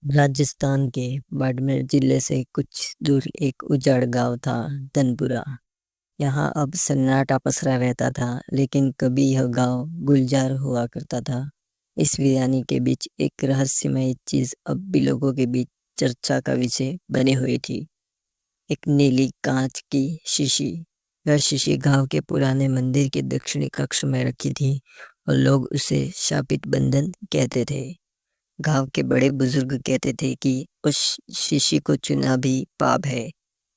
राजस्थान के बाड़मेर जिले से कुछ दूर एक उजाड़ गांव था, धनपुरा। यहाँ अब सन्नाटा पसरा रहता था, लेकिन कभी यह गांव गुलजार हुआ करता था। इस वीरानी के बीच एक रहस्यमय चीज अब भी लोगों के बीच चर्चा का विषय बनी हुई थी। एक नीली कांच की शीशी। वह शीशी गांव के पुराने मंदिर के दक्षिणी कक्ष में रखी थी और लोग उसे शापित बंधन कहते थे। गांव के बड़े बुजुर्ग कहते थे कि उस शीशी को चुना भी पाप है।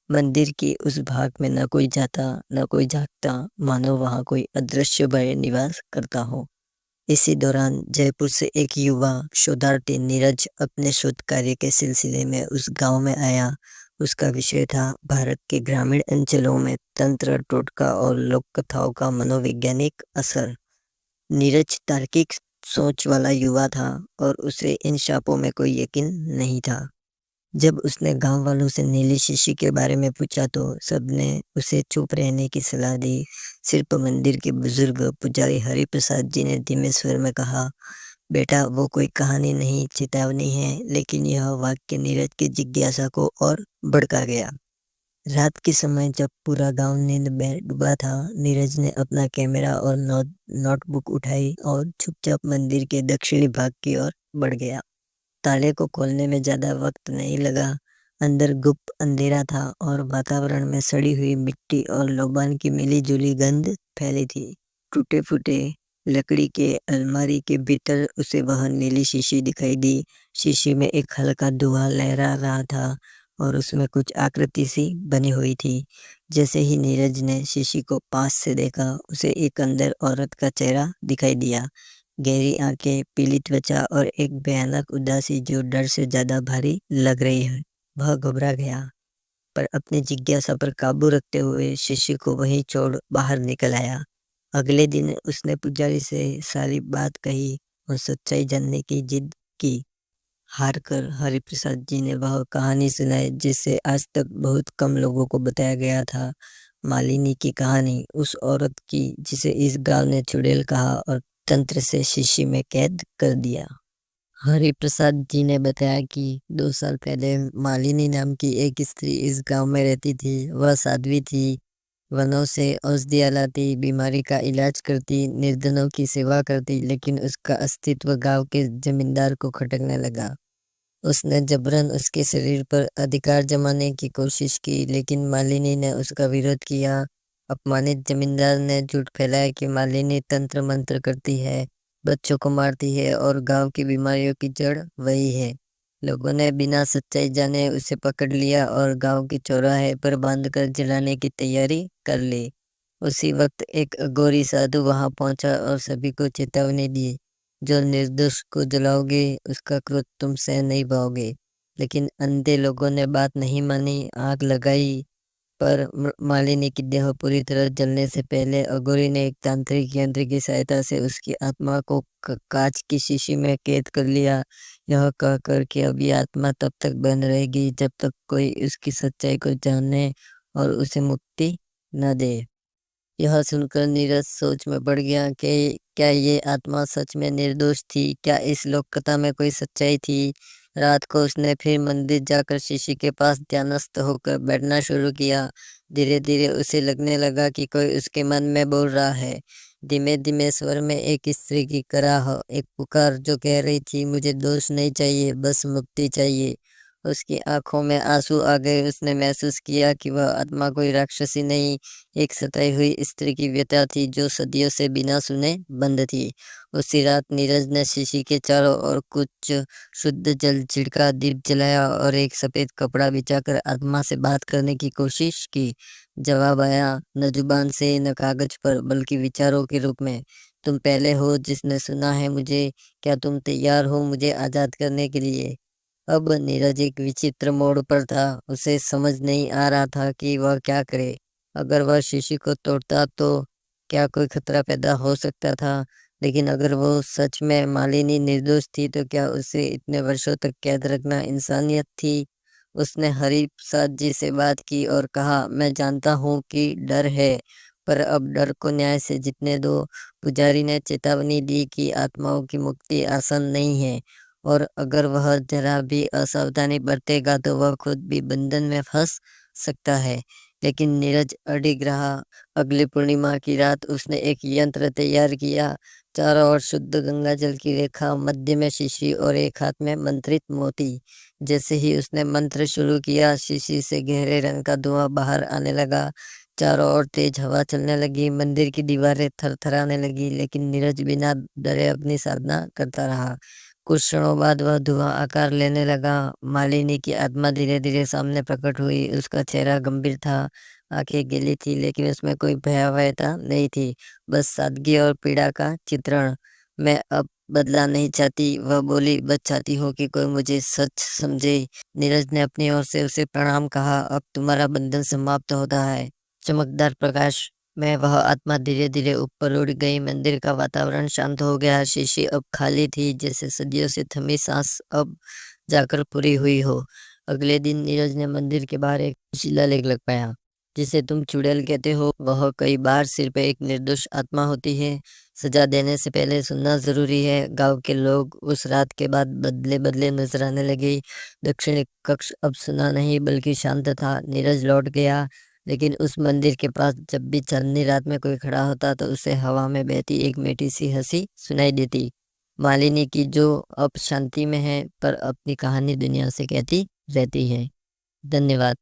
मंदिर के उस भाग में न कोई जाता न कोई जागता, मानो वहां कोई अदृश्य भय निवास करता हो। इसी दौरान जयपुर से एक युवा शोधार्थी नीरज अपने शोध कार्य के सिलसिले में उस गांव में आया। उसका विषय था भारत के ग्रामीण अंचलों में तंत्र, टोटका और लोक कथाओं का मनोवैज्ञानिक असर। नीरज तार्किक सोच वाला युवा था और उसे इन शापों में कोई यकीन नहीं था। जब उसने गांव वालों से नीली शीशी के बारे में पूछा तो सबने उसे चुप रहने की सलाह दी। सिर्फ मंदिर के बुजुर्ग पुजारी हरि प्रसाद जी ने धीमे स्वर में कहा, बेटा, वो कोई कहानी नहीं, चेतावनी है। लेकिन यह वाक्य नीरज की जिज्ञासा को और भड़का गया। रात के समय जब पूरा गांव नींद में डूबा था, नीरज ने अपना कैमरा और नोटबुक उठाई और चुपचाप मंदिर के दक्षिणी भाग की ओर बढ़ गया। ताले को खोलने में ज्यादा वक्त नहीं लगा। अंदर गुप्त अंधेरा था और वातावरण में सड़ी हुई मिट्टी और लोबान की मिली जुली गंध फैली थी। टूटे फूटे लकड़ी के अलमारी के भीतर उसे वह नीली शीशी दिखाई दी। शीशी में एक हल्का धुआं लहरा रहा था और उसमें कुछ आकृति सी बनी हुई थी। जैसे ही नीरज ने शीशी को पास से देखा, उसे एक अंदर औरत का चेहरा दिखाई दिया। गहरी आंखें, पीली त्वचा और एक भयानक उदासी जो डर से ज्यादा भारी लग रही है। वह घबरा गया, पर अपनी जिज्ञासा पर काबू रखते हुए शिष्य को वहीं छोड़ बाहर निकल आया। अगले दिन उसने पुजारी से सारी बात कही और सच्चाई जानने की जिद की। हार कर हरिप्रसाद जी ने वह कहानी सुनाई जिसे आज तक बहुत कम लोगों को बताया गया था। मालिनी की कहानी, उस औरत की जिसे इस गांव ने चुड़ैल कहा और तंत्र से शीशी में कैद कर दिया। हरिप्रसाद जी ने बताया कि 2 साल पहले मालिनी नाम की एक स्त्री इस गांव में रहती थी। वह साध्वी थी, वनों से औषधियाँ लाती, बीमारी का इलाज करती, निर्धनों की सेवा करती, लेकिन उसका अस्तित्व गांव के जमींदार को खटकने लगा। उसने जबरन उसके शरीर पर अधिकार जमाने की कोशिश की, लेकिन मालिनी ने उसका विरोध किया। अपमानित जमींदार ने झूठ फैलाया कि मालिनी तंत्र मंत्र करती है, बच्चों को मारती है और गांव की बीमारियों की जड़ वही है। लोगों ने बिना सच्चाई जाने उसे पकड़ लिया और गांव के चौराहे पर बांधकर जलाने की तैयारी कर ली। उसी वक्त एक अघोरी साधु वहां पहुंचा और सभी को चेतावनी दी, जो निर्दोष को जलाओगे उसका क्रोध तुम सहन नहीं पाओगे। लेकिन अंधे लोगों ने बात नहीं मानी, आग लगाई। पर मालिनी की देह पूरी तरह जलने से पहले अघोरी ने एक तांत्रिक यंत्र की सहायता से उसकी आत्मा को कांच की शीशी में कैद कर लिया, यह कहकर कि अब ये आत्मा तब तक बंद रहेगी जब तक कोई उसकी सच्चाई को जानने और उसे मुक्ति न दे। यह सुनकर नीरज सोच में पड़ गया कि क्या ये आत्मा सच में निर्दोष थी? क्या इस लोक कथा में कोई सच्चाई थी? रात को उसने फिर मंदिर जाकर शीशी के पास ध्यानस्थ होकर बैठना शुरू किया। धीरे धीरे उसे लगने लगा कि कोई उसके मन में बोल रहा है। धीमे धीमे स्वर में एक स्त्री की कराह, एक पुकार जो कह रही थी, मुझे दोष नहीं चाहिए, बस मुक्ति चाहिए। उसकी आंखों में आंसू आ गए। उसने महसूस किया कि वह आत्मा कोई राक्षसी नहीं, एक सताई हुई स्त्री की व्यथा थी जो सदियों से बिना सुने बंद थी। उसी रात नीरज ने शीशी के चारों ओर कुछ शुद्ध जल छिड़का, दीप जलाया और एक सफेद कपड़ा बिछाकर आत्मा से बात करने की कोशिश की। जवाब आया, न जुबान से न कागज पर, बल्कि विचारों के रूप में। तुम पहले हो जिसने सुना है मुझे, क्या तुम तैयार हो मुझे आजाद करने के लिए? अब नीरज एक विचित्र मोड़ पर था। उसे समझ नहीं आ रहा था कि वह क्या करे। अगर वह शीशी को तोड़ता तो क्या कोई खतरा पैदा हो सकता था? लेकिन अगर वो सच में मालिनी निर्दोष थी तो क्या उसे इतने वर्षों तक कैद रखना इंसानियत थी? उसने हरि प्रसाद जी से बात की और कहा, मैं जानता हूँ कि डर है, पर अब डर को न्याय से जीतने दो। पुजारी ने चेतावनी दी कि आत्माओं की मुक्ति आसान नहीं है और अगर वह जरा भी असावधानी बरतेगा तो वह खुद भी बंधन में फंस सकता है। लेकिन नीरज अडिग रहा। अगली पूर्णिमा की रात उसने एक यंत्र तैयार किया। चारों ओर शुद्ध गंगा जल की रेखा, मध्य में शीशी और एक हाथ में मंत्रित मोती। जैसे ही उसने मंत्र शुरू किया, शीशी से गहरे रंग का धुआं बाहर आने लगा। चारों ओर तेज हवा चलने लगी, मंदिर की दीवारें थरथराने लगी, लेकिन नीरज बिना डरे अपनी साधना करता रहा। कुछ क्षणों बाद वह धुआं आकार लेने लगा। मालिनी की आत्मा धीरे धीरे सामने प्रकट हुई। उसका चेहरा गंभीर था, आंखें गीली थी, लेकिन उसमें कोई भयावहता नहीं थी, बस सादगी और पीड़ा का चित्रण। मैं अब बदला नहीं चाहती, वह बोली, बस चाहती हो कि कोई मुझे सच समझे। नीरज ने अपनी ओर से उसे प्रणाम कहा। अब तुम्हारा बंधन समाप्त होता है। चमकदार प्रकाश में वह आत्मा धीरे धीरे ऊपर उड़ गई। मंदिर का वातावरण शांत हो गया। शीशी अब खाली थी, जैसे सदियों से थमी सांस अब जाकर पूरी हुई हो। अगले दिन नीरज ने मंदिर के बाहर एक शिलालेख लग पाया। जिसे तुम चुड़ैल कहते हो, वह कई बार सिर्फ एक निर्दोष आत्मा होती है। सजा देने से पहले सुनना जरूरी है। गांव के लोग उस रात के बाद बदले बदले नजर आने लगे। दक्षिणी कक्ष अब सुना नहीं बल्कि शांत था। नीरज लौट गया, लेकिन उस मंदिर के पास जब भी चांदनी रात में कोई खड़ा होता तो उसे हवा में बहती एक मीठी सी हंसी सुनाई देती। मालिनी की, जो अब शांति में है पर अपनी कहानी दुनिया से कहती रहती है। धन्यवाद।